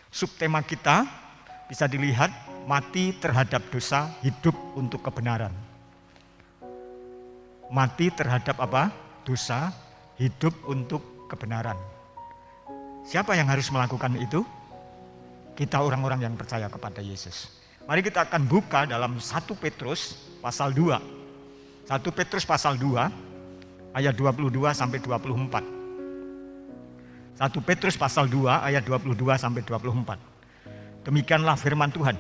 Subtema kita bisa dilihat, mati terhadap dosa, hidup untuk kebenaran. Mati terhadap apa? Dosa, hidup untuk kebenaran. Siapa yang harus melakukan itu? Kita orang-orang yang percaya kepada Yesus. Mari kita akan buka dalam 1 Petrus pasal 2. 1 Petrus pasal 2 ayat 22 sampai 24. 1 Petrus pasal 2 ayat 22 sampai 24. Demikianlah firman Tuhan.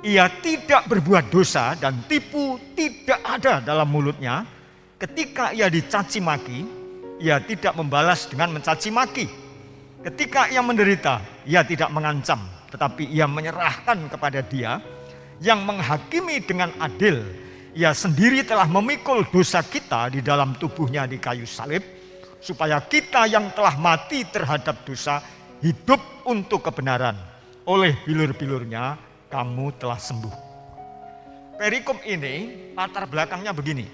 Ia tidak berbuat dosa dan tipu tidak ada dalam mulutnya. Ketika ia dicaci maki, ia tidak membalas dengan mencaci maki. Ketika ia menderita, ia tidak mengancam, tetapi ia menyerahkan kepada Dia yang menghakimi dengan adil. Ia sendiri telah memikul dosa kita di dalam tubuhnya di kayu salib, supaya kita yang telah mati terhadap dosa hidup untuk kebenaran. Oleh bilur-bilurnya kamu telah sembuh. Perikop ini latar belakangnya begini.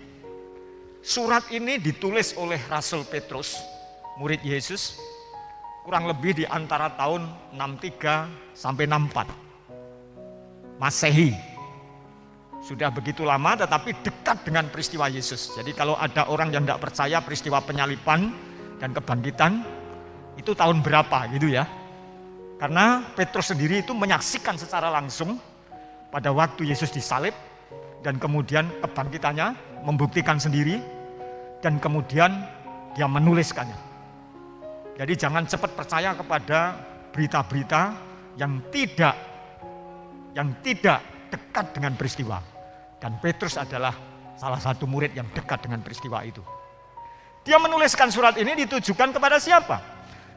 Surat ini ditulis oleh Rasul Petrus, murid Yesus, kurang lebih di antara tahun 63 sampai 64 Masehi. Sudah begitu lama tetapi dekat dengan peristiwa Yesus. Jadi kalau ada orang yang tidak percaya peristiwa penyaliban dan kebangkitan, itu tahun berapa gitu ya. Karena Petrus sendiri itu menyaksikan secara langsung pada waktu Yesus disalib dan kemudian kebangkitannya, membuktikan sendiri dan kemudian dia menuliskannya. Jadi jangan cepat percaya kepada berita-berita yang tidak dekat dengan peristiwa. Dan Petrus adalah salah satu murid yang dekat dengan peristiwa itu. Dia menuliskan surat ini ditujukan kepada siapa?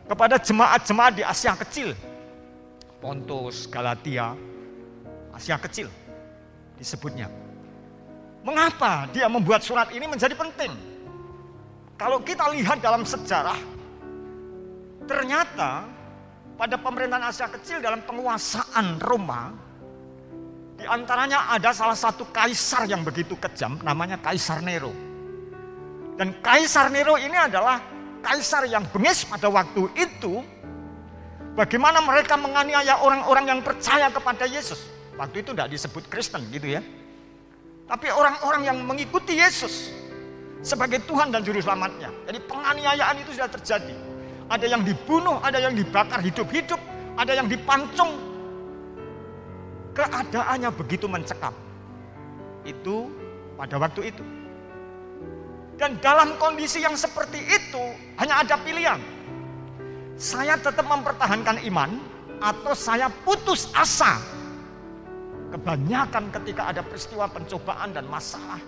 Kepada jemaat-jemaat di Asia Kecil. Pontus, Galatia, Asia Kecil disebutnya. Mengapa dia membuat surat ini menjadi penting? Kalau kita lihat dalam sejarah, ternyata pada pemerintahan Asia Kecil dalam penguasaan Roma, di antaranya ada salah satu kaisar yang begitu kejam, namanya Kaisar Nero. Dan Kaisar Nero ini adalah kaisar yang bengis pada waktu itu. Bagaimana mereka menganiaya orang-orang yang percaya kepada Yesus. Waktu itu tidak disebut Kristen gitu ya. Tapi orang-orang yang mengikuti Yesus sebagai Tuhan dan Juru Selamatnya. Jadi penganiayaan itu sudah terjadi. Ada yang dibunuh, ada yang dibakar hidup-hidup, ada yang dipancung. Keadaannya begitu mencekam. Itu pada waktu itu. Dan dalam kondisi yang seperti itu hanya ada pilihan. Saya tetap mempertahankan iman atau saya putus asa. Kebanyakan ketika ada peristiwa pencobaan dan masalah,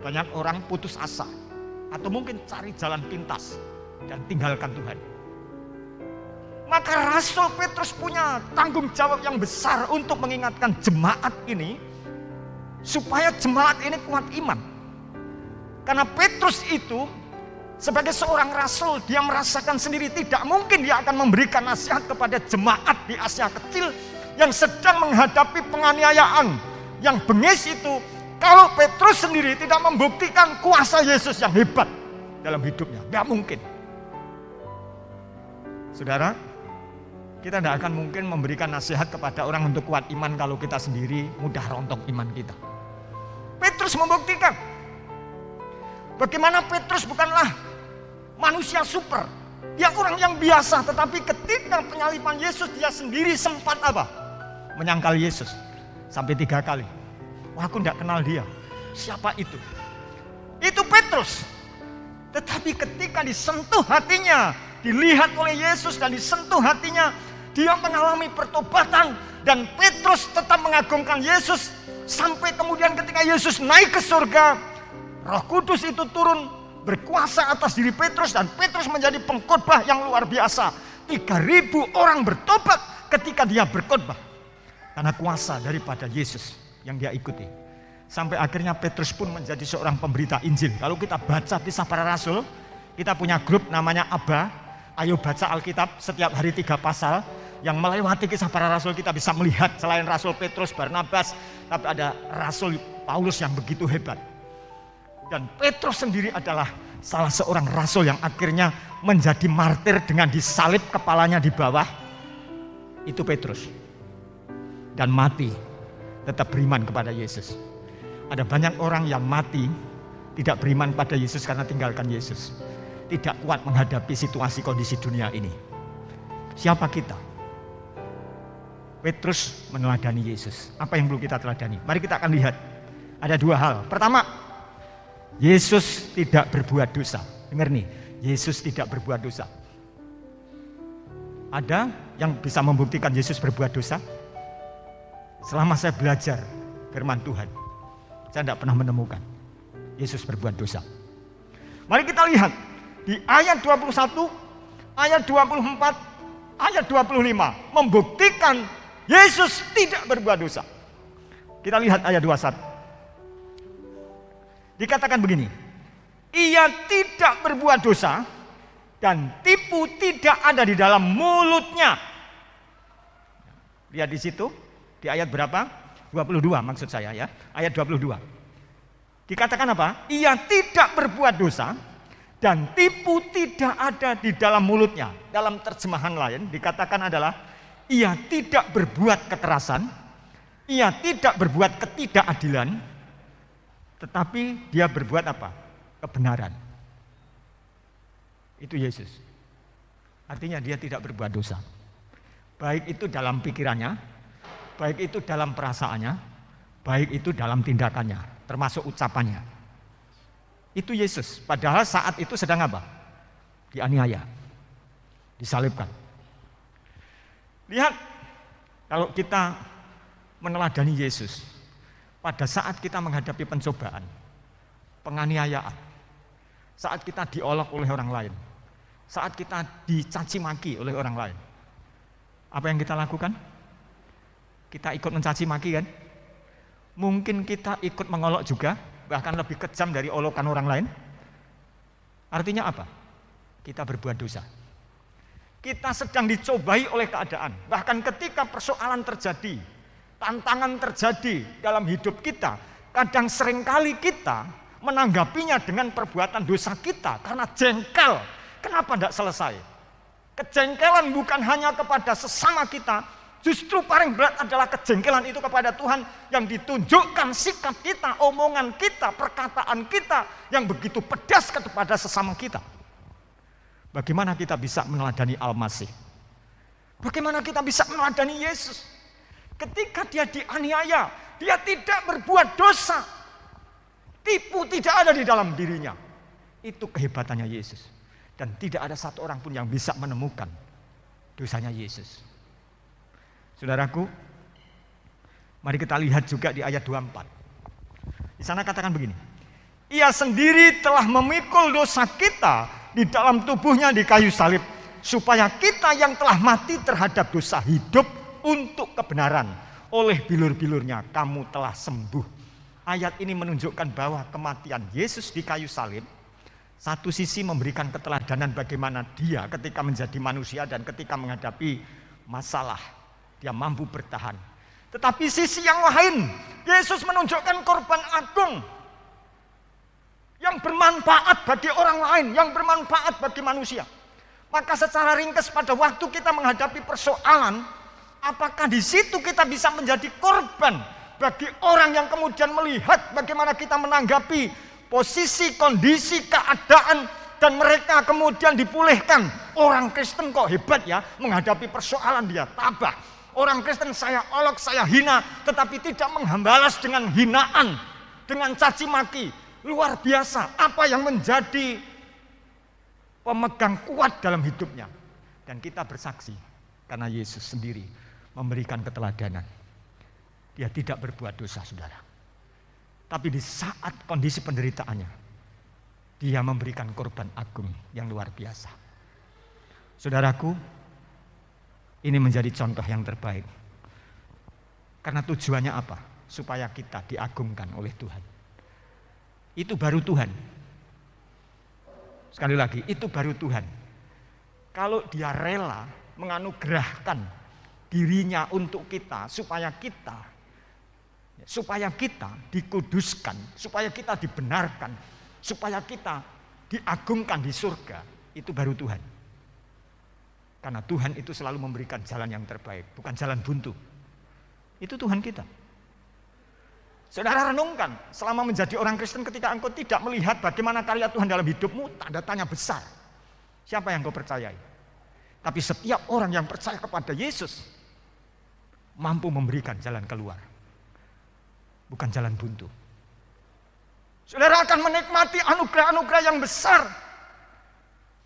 banyak orang putus asa atau mungkin cari jalan pintas dan tinggalkan Tuhan. Maka Rasul Petrus punya tanggung jawab yang besar untuk mengingatkan jemaat ini supaya jemaat ini kuat iman. Karena Petrus itu sebagai seorang rasul, dia merasakan sendiri tidak mungkin dia akan memberikan nasihat kepada jemaat di Asia Kecil yang sedang menghadapi penganiayaan yang bengis itu, kalau Petrus sendiri tidak membuktikan kuasa Yesus yang hebat dalam hidupnya. Tidak mungkin. Saudara, kita tidak akan mungkin memberikan nasihat kepada orang untuk kuat iman kalau kita sendiri mudah rontok iman kita. Petrus membuktikan. Bagaimana Petrus bukanlah manusia super. Dia orang yang biasa, tetapi ketika penyaliban Yesus dia sendiri sempat apa? Menyangkal Yesus sampai 3 kali. Wah, aku tidak kenal dia. Siapa itu? Itu Petrus. Tetapi ketika disentuh hatinya, dilihat oleh Yesus dan disentuh hatinya, dia mengalami pertobatan dan Petrus tetap mengagungkan Yesus sampai kemudian ketika Yesus naik ke surga, Roh Kudus itu turun berkuasa atas diri Petrus dan Petrus menjadi pengkhotbah yang luar biasa. 3.000 orang bertobat ketika dia berkhotbah karena kuasa daripada Yesus yang dia ikuti. Sampai akhirnya Petrus pun menjadi seorang pemberita Injil. Kalau kita baca kisah para rasul, kita punya grup namanya ABA. Ayo baca Alkitab setiap hari 3 pasal. Yang melewati kisah para rasul kita bisa melihat selain Rasul Petrus, Barnabas, tapi ada Rasul Paulus yang begitu hebat. Dan Petrus sendiri adalah salah seorang rasul yang akhirnya menjadi martir dengan disalib kepalanya di bawah. Itu Petrus. Dan mati, tetap beriman kepada Yesus. Ada banyak orang yang mati tidak beriman pada Yesus karena tinggalkan Yesus. Tidak kuat menghadapi situasi kondisi dunia ini. Siapa kita? Petrus meneladani Yesus. Apa yang perlu kita teladani? Mari kita akan lihat. Ada dua hal. Pertama, Yesus tidak berbuat dosa. Dengar nih, Yesus tidak berbuat dosa. Ada yang bisa membuktikan Yesus berbuat dosa? Selama saya belajar firman Tuhan, saya tidak pernah menemukan Yesus berbuat dosa. Mari kita lihat di ayat 21, ayat 24, ayat 25 membuktikan Yesus tidak berbuat dosa. Kita lihat ayat 21. Dikatakan begini, ia tidak berbuat dosa dan tipu tidak ada di dalam mulutnya. Lihat di situ, di ayat berapa? 22 maksud saya ya, ayat 22. Dikatakan apa? Ia tidak berbuat dosa dan tipu tidak ada di dalam mulutnya. Dalam terjemahan lain dikatakan adalah ia tidak berbuat kekerasan, ia tidak berbuat ketidakadilan, tetapi dia berbuat apa? Kebenaran. Itu Yesus. Artinya dia tidak berbuat dosa. Baik itu dalam pikirannya, baik itu dalam perasaannya, baik itu dalam tindakannya, termasuk ucapannya. Itu Yesus. Padahal saat itu sedang apa? Dianiaya, disalibkan. Lihat, kalau kita meneladani Yesus, pada saat kita menghadapi pencobaan, penganiayaan, saat kita diolok oleh orang lain, saat kita dicaci maki oleh orang lain, apa yang kita lakukan? Kita ikut mencaci maki kan? Mungkin kita ikut mengolok juga, bahkan lebih kejam dari olokan orang lain. Artinya apa? Kita berbuat dosa. Kita sedang dicobai oleh keadaan. Bahkan ketika persoalan terjadi, tantangan terjadi dalam hidup kita, kadang seringkali kita menanggapinya dengan perbuatan dosa kita karena jengkel. Kenapa tidak selesai? Kejengkelan bukan hanya kepada sesama kita, justru paling berat adalah kejengkelan itu kepada Tuhan yang ditunjukkan sikap kita, omongan kita, perkataan kita yang begitu pedas kepada sesama kita. Bagaimana kita bisa meneladani Al-Masih? Bagaimana kita bisa meneladani Yesus? Ketika dia dianiaya, dia tidak berbuat dosa. Tipu tidak ada di dalam dirinya. Itu kehebatannya Yesus. Dan tidak ada satu orang pun yang bisa menemukan dosanya Yesus. Saudaraku, mari kita lihat juga di ayat 24. Di sana katakan begini, ia sendiri telah memikul dosa kita di dalam tubuhnya di kayu salib, supaya kita yang telah mati terhadap dosa hidup untuk kebenaran. Oleh bilur-bilurnya kamu telah sembuh. Ayat ini menunjukkan bahwa kematian Yesus di kayu salib, satu sisi memberikan keteladanan bagaimana dia ketika menjadi manusia dan ketika menghadapi masalah, dia mampu bertahan. Tetapi sisi yang lain, Yesus menunjukkan korban agung yang bermanfaat bagi orang lain, yang bermanfaat bagi manusia. Maka secara ringkas pada waktu kita menghadapi persoalan, apakah di situ kita bisa menjadi korban bagi orang yang kemudian melihat bagaimana kita menanggapi posisi, kondisi, keadaan, dan mereka kemudian dipulihkan. Orang Kristen kok hebat ya, menghadapi persoalan dia tabah. Orang Kristen saya olok, saya hina, tetapi tidak menghambalas dengan hinaan, dengan caci maki. Luar biasa, apa yang menjadi pemegang kuat dalam hidupnya. Dan kita bersaksi, karena Yesus sendiri memberikan keteladanan. Dia tidak berbuat dosa, saudara. Tapi di saat kondisi penderitaannya, dia memberikan korban agung yang luar biasa. Saudaraku, ini menjadi contoh yang terbaik. Karena tujuannya apa? Supaya kita diagungkan oleh Tuhan. Itu baru Tuhan. Sekali lagi, itu baru Tuhan. Kalau dia rela menganugerahkan dirinya untuk kita, supaya kita dikuduskan, supaya kita dibenarkan, supaya kita diagungkan di surga, itu baru Tuhan. Karena Tuhan itu selalu memberikan jalan yang terbaik, bukan jalan buntu. Itu Tuhan kita. Saudara renungkan, selama menjadi orang Kristen ketika engkau tidak melihat bagaimana karya Tuhan dalam hidupmu, tanda tanya besar. Siapa yang kau percayai? Tapi setiap orang yang percaya kepada Yesus mampu memberikan jalan keluar. Bukan jalan buntu. Saudara akan menikmati anugerah-anugerah yang besar.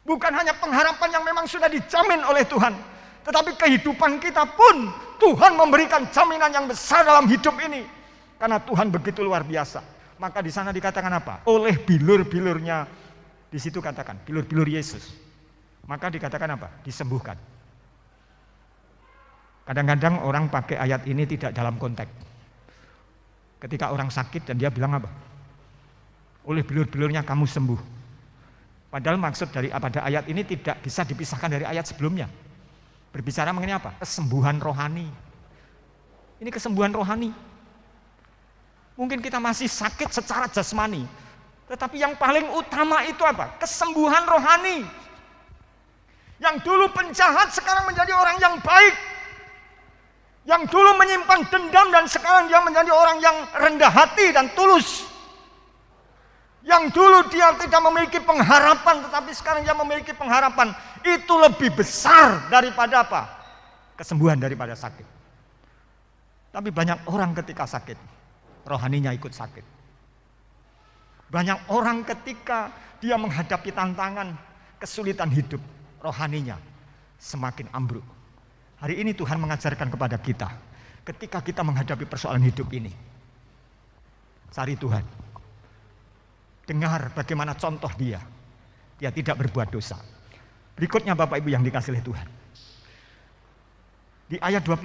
Bukan hanya pengharapan yang memang sudah dijamin oleh Tuhan, tetapi kehidupan kita pun Tuhan memberikan jaminan yang besar dalam hidup ini. Karena Tuhan begitu luar biasa. Maka di sana dikatakan apa? Oleh bilur-bilurnya, di situ katakan bilur-bilur Yesus. Maka dikatakan apa? Disembuhkan. Kadang-kadang orang pakai ayat ini tidak dalam konteks. Ketika orang sakit dan dia bilang apa? Oleh bilur-bilurnya kamu sembuh. Padahal maksud dari pada ayat ini tidak bisa dipisahkan dari ayat sebelumnya. Berbicara mengenai apa? Kesembuhan rohani. Ini kesembuhan rohani. Mungkin kita masih sakit secara jasmani, tetapi yang paling utama itu apa? Kesembuhan rohani. Yang dulu penjahat sekarang menjadi orang yang baik. Yang dulu menyimpan dendam dan sekarang dia menjadi orang yang rendah hati dan tulus. Yang dulu dia tidak memiliki pengharapan, tetapi sekarang dia memiliki pengharapan. Itu lebih besar daripada apa? Kesembuhan daripada sakit. Tapi banyak orang ketika sakit, rohaninya ikut sakit. Banyak orang ketika dia menghadapi tantangan, kesulitan hidup, rohaninya semakin ambruk. Hari ini Tuhan mengajarkan kepada kita, ketika kita menghadapi persoalan hidup ini, cari Tuhan. Dengar bagaimana contoh dia. Dia tidak berbuat dosa. Berikutnya Bapak Ibu yang dikasihi oleh Tuhan. Di ayat 25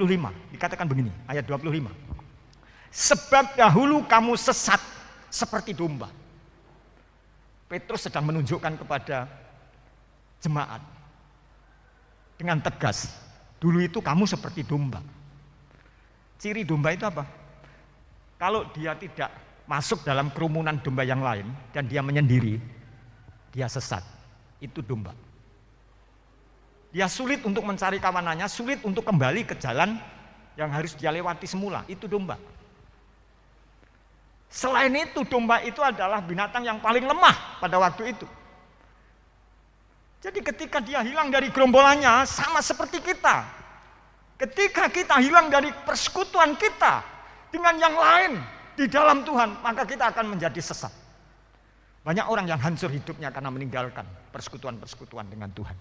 dikatakan begini, ayat 25. Sebab dahulu kamu sesat seperti domba. Petrus sedang menunjukkan kepada jemaat dengan tegas, dulu itu kamu seperti domba. Ciri domba itu apa? Kalau dia tidak masuk dalam kerumunan domba yang lain dan dia menyendiri, dia sesat. Itu domba. Dia sulit untuk mencari kawanannya, sulit untuk kembali ke jalan yang harus dia lewati semula. Itu domba. Selain itu, domba itu adalah binatang yang paling lemah pada waktu itu. Jadi ketika dia hilang dari gerombolannya, sama seperti kita. Ketika kita hilang dari persekutuan kita dengan yang lain di dalam Tuhan, maka kita akan menjadi sesat. Banyak orang yang hancur hidupnya karena meninggalkan persekutuan-persekutuan dengan Tuhan.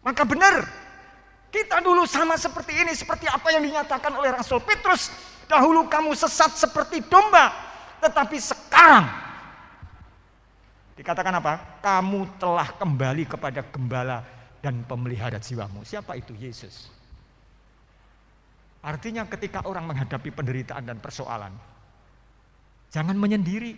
Maka benar, kita dulu sama seperti ini, seperti apa yang dinyatakan oleh Rasul Petrus. Dahulu kamu sesat seperti domba, tetapi sekarang dikatakan apa? Kamu telah kembali kepada gembala dan pemelihara jiwamu. Siapa itu? Yesus. Artinya ketika orang menghadapi penderitaan dan persoalan, jangan menyendiri.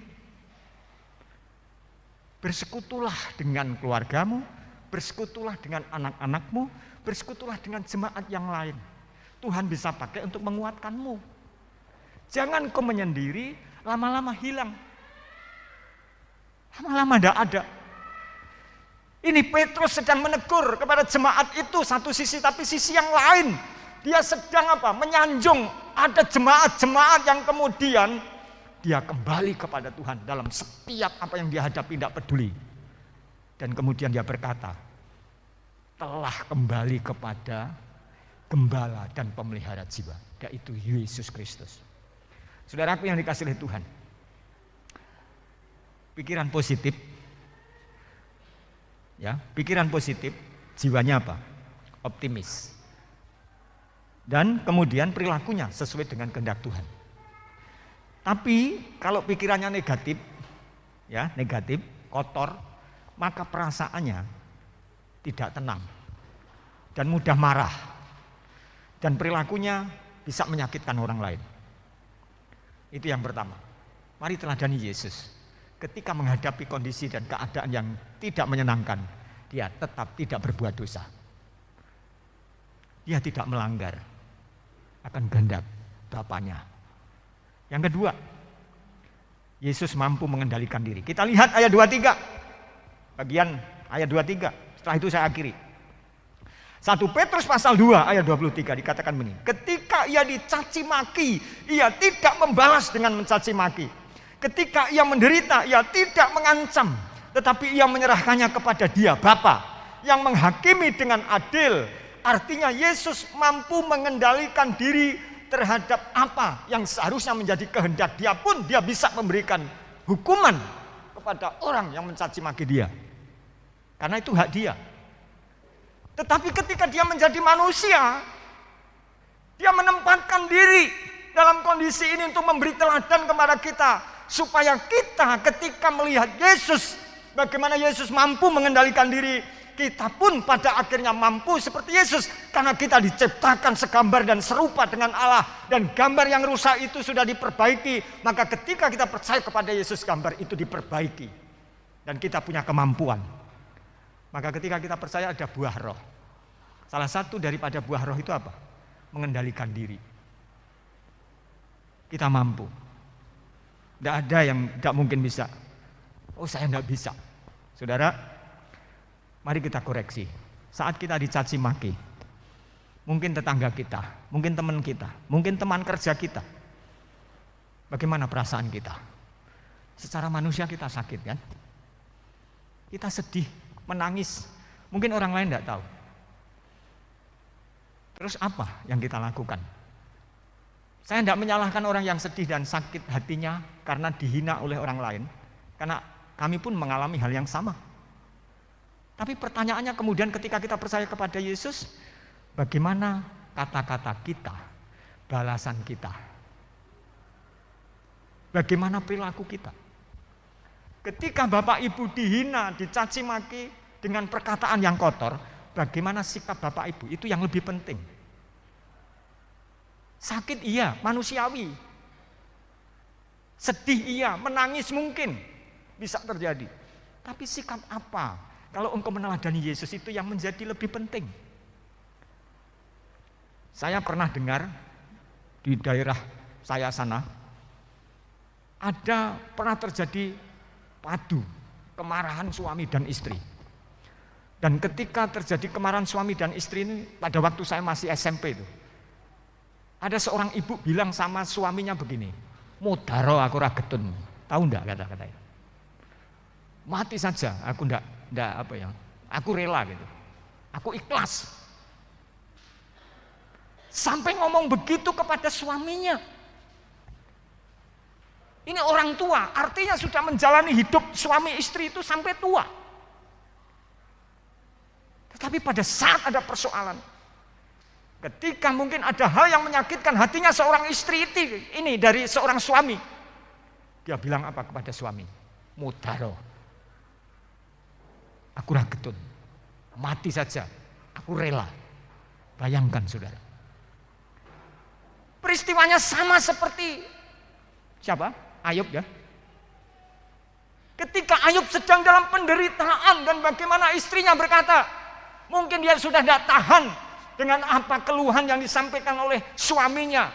Bersekutulah dengan keluargamu, bersekutulah dengan anak-anakmu, bersekutulah dengan jemaat yang lain. Tuhan bisa pakai untuk menguatkanmu. Jangan kau menyendiri, lama-lama hilang. Lama-lama tidak ada. Ini Petrus sedang menegur kepada jemaat itu satu sisi, tapi sisi yang lain dia sedang apa? Menyanjung. Ada jemaat-jemaat yang kemudian dia kembali kepada Tuhan dalam setiap apa yang dia hadapi, tidak peduli. Dan kemudian dia berkata, telah kembali kepada gembala dan pemelihara jiwa, yaitu Yesus Kristus. Saudaraku yang dikasihi oleh Tuhan, pikiran positif, ya, pikiran positif, jiwanya apa? Optimis. Dan kemudian perilakunya sesuai dengan kehendak Tuhan. Tapi kalau pikirannya negatif, ya, negatif, kotor, maka perasaannya tidak tenang dan mudah marah. Dan perilakunya bisa menyakitkan orang lain. Itu yang pertama. Mari teladani Yesus. Ketika menghadapi kondisi dan keadaan yang tidak menyenangkan, dia tetap tidak berbuat dosa. Dia tidak melanggar akan kehendak Bapaknya. Yang kedua, Yesus mampu mengendalikan diri. Kita lihat ayat 23. Bagian ayat 23. Setelah itu saya akhiri. 1 Petrus pasal 2 ayat 23 dikatakan begini. Ketika ia dicaci maki, ia tidak membalas dengan mencaci maki. Ketika ia menderita, ia tidak mengancam, tetapi ia menyerahkannya kepada Dia Bapa yang menghakimi dengan adil. Artinya Yesus mampu mengendalikan diri terhadap apa yang seharusnya menjadi kehendak Dia pun Dia bisa memberikan hukuman kepada orang yang mencaci maki Dia. Karena itu hak Dia. Tetapi ketika Dia menjadi manusia, Dia menempatkan diri dalam kondisi ini untuk memberi teladan kepada kita, supaya kita ketika melihat Yesus, bagaimana Yesus mampu mengendalikan diri, kita pun pada akhirnya mampu seperti Yesus. Karena kita diciptakan segambar dan serupa dengan Allah, dan gambar yang rusak itu sudah diperbaiki. Maka ketika kita percaya kepada Yesus, gambar itu diperbaiki dan kita punya kemampuan. Maka ketika kita percaya ada buah roh. Salah satu daripada buah roh itu apa? Mengendalikan diri. Kita mampu. Tidak ada yang tidak mungkin bisa. Oh, saya tidak bisa. Saudara, mari kita koreksi. Saat kita dicaci maki, mungkin tetangga kita, mungkin teman kita, mungkin teman kerja kita, bagaimana perasaan kita? Secara manusia kita sakit kan? Kita sedih, menangis. Mungkin orang lain tidak tahu. Terus apa yang kita lakukan? Saya tidak menyalahkan orang yang sedih dan sakit hatinya karena dihina oleh orang lain. Karena kami pun mengalami hal yang sama. Tapi pertanyaannya kemudian ketika kita percaya kepada Yesus, bagaimana kata-kata kita, balasan kita? Bagaimana perilaku kita? Ketika Bapak Ibu dihina, dicaci maki dengan perkataan yang kotor, bagaimana sikap Bapak Ibu? Itu yang lebih penting. Sakit iya, manusiawi. Sedih iya, menangis mungkin bisa terjadi. Tapi sikap apa? Kalau engkau meneladani Yesus, itu yang menjadi lebih penting. Saya pernah dengar di daerah saya sana, pernah terjadi padu, kemarahan suami dan istri. Dan ketika terjadi kemarahan suami dan istri ini, pada waktu saya masih SMP itu, ada seorang ibu bilang sama suaminya begini, "Mudaro aku ra getun." Tahu enggak kata-katanya? Mati saja, aku enggak apa ya? Aku rela gitu. Aku ikhlas. Sampai ngomong begitu kepada suaminya. Ini orang tua, artinya sudah menjalani hidup suami istri itu sampai tua. Tetapi pada saat ada persoalan, ketika mungkin ada hal yang menyakitkan hatinya seorang istri ini dari seorang suami, dia bilang apa kepada suami? "Mudaro, aku ragetun, mati saja, aku rela." Bayangkan saudara, peristiwanya sama seperti siapa? Ayub ya. Ketika Ayub sedang dalam penderitaan dan bagaimana istrinya berkata, mungkin dia sudah tidak tahan dengan apa keluhan yang disampaikan oleh suaminya.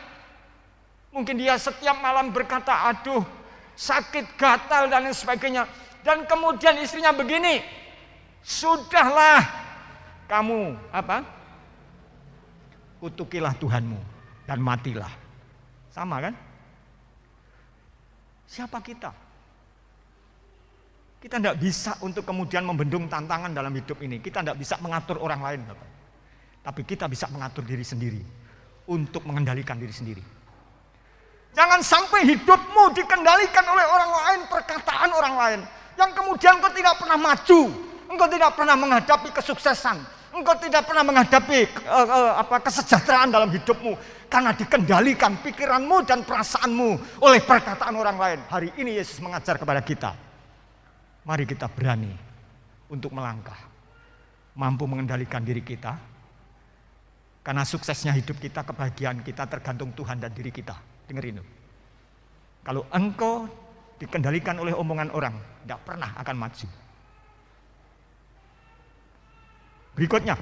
Mungkin dia setiap malam berkata, "Aduh, sakit, gatal dan lain sebagainya." Dan kemudian istrinya begini, "Sudahlah kamu kutukilah Tuhanmu dan matilah." Sama kan? Siapa kita? Kita tidak bisa untuk kemudian membendung tantangan dalam hidup ini. Kita tidak bisa mengatur orang lain, Bapak. Tapi kita bisa mengatur diri sendiri untuk mengendalikan diri sendiri. Jangan sampai hidupmu dikendalikan oleh orang lain, perkataan orang lain, yang kemudian engkau tidak pernah maju, engkau tidak pernah menghadapi kesuksesan, engkau tidak pernah menghadapi kesejahteraan dalam hidupmu karena dikendalikan pikiranmu dan perasaanmu oleh perkataan orang lain. Hari ini Yesus mengajar kepada kita, mari kita berani untuk melangkah, mampu mengendalikan diri kita, karena suksesnya hidup kita, kebahagiaan kita tergantung Tuhan dan diri kita. Dengerin itu. Kalau engkau dikendalikan oleh omongan orang, tidak pernah akan maju. Berikutnya,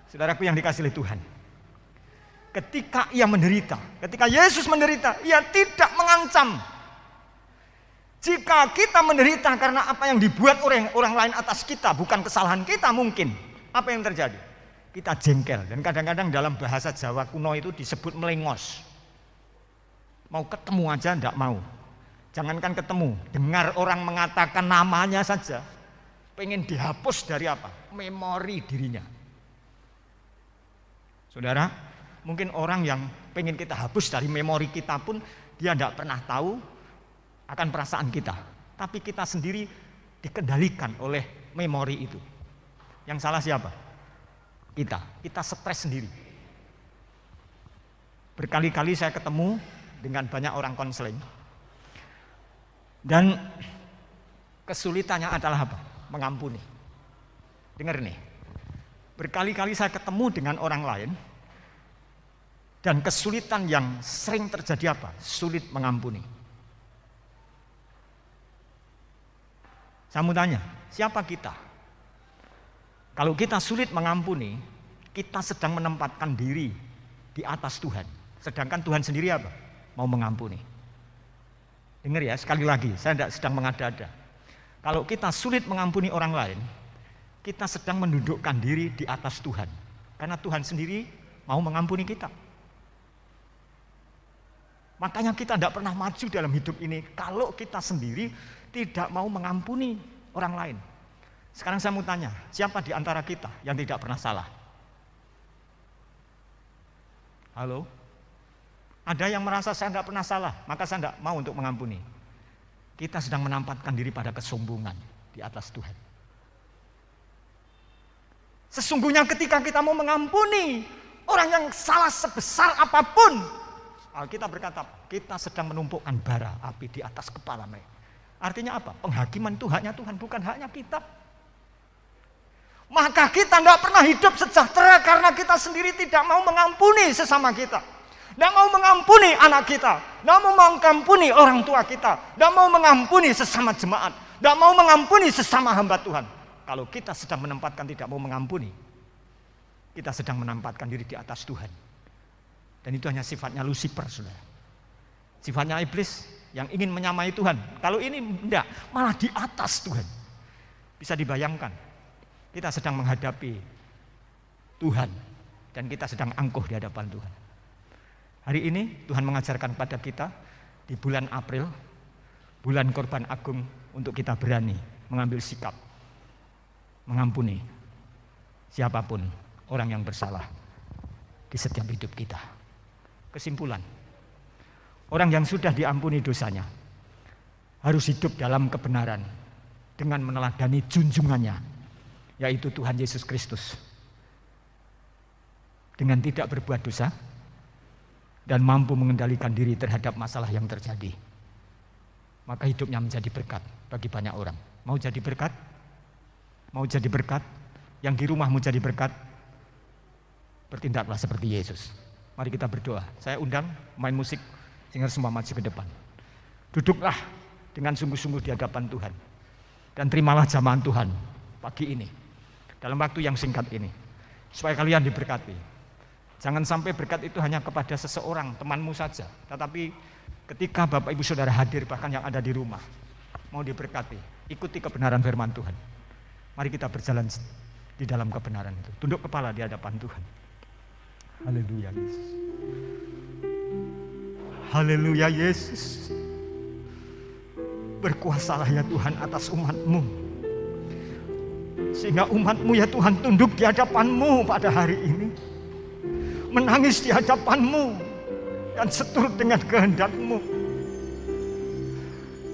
saudaraku yang dikasihi Tuhan, ketika ia menderita, ketika Yesus menderita, ia tidak mengancam. Jika kita menderita karena apa yang dibuat oleh orang lain atas kita, bukan kesalahan kita mungkin, apa yang terjadi? kita jengkel. Dan kadang-kadang dalam bahasa Jawa kuno itu disebut melengos. Mau ketemu aja enggak mau. Jangankan ketemu, dengar orang mengatakan namanya saja, pengen dihapus dari apa? Memori dirinya. Saudara, mungkin orang yang pengen kita hapus dari memori kita pun, dia enggak pernah tahu akan perasaan kita. Tapi kita sendiri dikendalikan oleh memori itu. Yang salah siapa? Kita stres sendiri. Berkali-kali saya ketemu dengan banyak orang konseling. Dan kesulitannya adalah apa? Mengampuni. Dengar nih. Berkali-kali saya ketemu dengan orang lain. Dan kesulitan yang sering terjadi apa? Sulit mengampuni. Saya mau tanya, siapa kita? Kalau kita sulit mengampuni, kita sedang menempatkan diri di atas Tuhan. Sedangkan Tuhan sendiri apa? Mau mengampuni. Dengar ya, sekali lagi, saya tidak sedang mengada-ada. Kalau kita sulit mengampuni orang lain, kita sedang mendudukkan diri di atas Tuhan. Karena Tuhan sendiri mau mengampuni kita. Makanya kita tidak pernah maju dalam hidup ini kalau kita sendiri tidak mau mengampuni orang lain. Sekarang saya mau tanya, siapa di antara kita yang tidak pernah salah? Halo? Ada yang merasa saya tidak pernah salah, maka saya tidak mau untuk mengampuni. Kita sedang menampakkan diri pada kesombongan di atas Tuhan. Sesungguhnya ketika kita mau mengampuni orang yang salah sebesar apapun, Alkitab berkata, kita sedang menumpukkan bara api di atas kepala mereka. Artinya apa? Penghakiman itu haknya Tuhan, bukan haknya kita. Maka kita tidak pernah hidup sejahtera karena kita sendiri tidak mau mengampuni sesama kita. Tidak mau mengampuni anak kita. Tidak mau mengampuni orang tua kita. Tidak mau mengampuni sesama jemaat. Tidak mau mengampuni sesama hamba Tuhan. Kalau kita sedang menempatkan tidak mau mengampuni, kita sedang menempatkan diri di atas Tuhan. Dan itu hanya sifatnya Lucifer, saudara. Sifatnya iblis yang ingin menyamai Tuhan. Kalau ini tidak, malah di atas Tuhan. Bisa dibayangkan. Kita sedang menghadapi Tuhan dan kita sedang angkuh di hadapan Tuhan. Hari ini Tuhan mengajarkan pada kita di bulan April, bulan Korban Agung, untuk kita berani mengambil sikap mengampuni siapapun orang yang bersalah di setiap hidup kita. Kesimpulan, orang yang sudah diampuni dosanya harus hidup dalam kebenaran dengan meneladani junjungannya, yaitu Tuhan Yesus Kristus, dengan tidak berbuat dosa dan mampu mengendalikan diri terhadap masalah yang terjadi. Maka hidupnya menjadi berkat bagi banyak orang. Mau jadi berkat? Mau jadi berkat? Yang di rumah mau jadi berkat? Bertindaklah seperti Yesus. Mari kita berdoa. Saya undang main musik, sehingga semua maju ke depan. Duduklah dengan sungguh-sungguh di hadapan Tuhan. Dan terimalah jamahan Tuhan pagi ini, dalam waktu yang singkat ini, supaya kalian diberkati. Jangan sampai berkat itu hanya kepada seseorang, temanmu saja, tetapi ketika Bapak Ibu Saudara hadir, bahkan yang ada di rumah, mau diberkati. Ikuti kebenaran firman Tuhan. Mari kita berjalan di dalam kebenaran itu. Tunduk kepala di hadapan Tuhan. Haleluya Yesus. Haleluya Yesus. Berkuasalah ya Tuhan atas umat-Mu, sehingga umat-Mu ya Tuhan tunduk di hadapan-Mu pada hari ini, menangis di hadapan-Mu dan seturut dengan kehendak-Mu,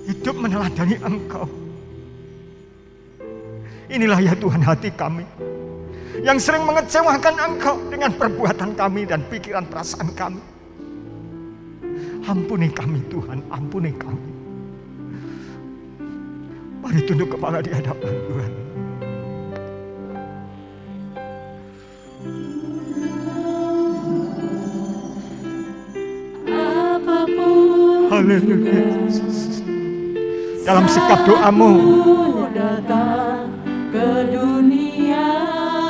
hidup meneladani Engkau. Inilah ya Tuhan hati kami yang sering mengecewakan Engkau dengan perbuatan kami dan pikiran perasaan kami. Ampuni kami Tuhan, ampuni kami. Mari tunduk kepala di hadapan Tuhan. Haleluya. Dalam sikap doamu,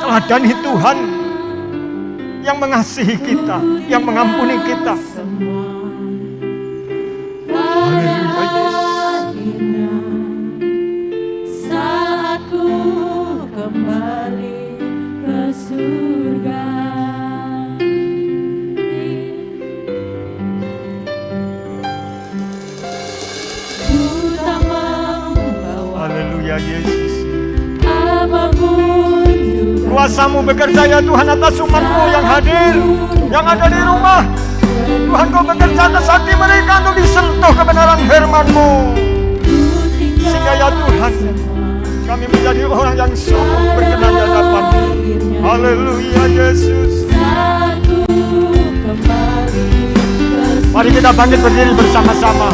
teladani Tuhan yang mengasihi kita, yang mengampuni kita. Haleluya Yesus. Saat ku kembali ke surga. kuasa-Mu bekerja ya Tuhan atas umat-Mu yang hadir, yang ada di rumah. Tuhan, Kau bekerja atas hati mereka untuk disentuh kebenaran firman-Mu. Sehingga ya Tuhan, kami menjadi orang yang sungguh berkenan di hadapan-Mu. Haleluya Yesus. Mari kita bangkit berdiri bersama-sama.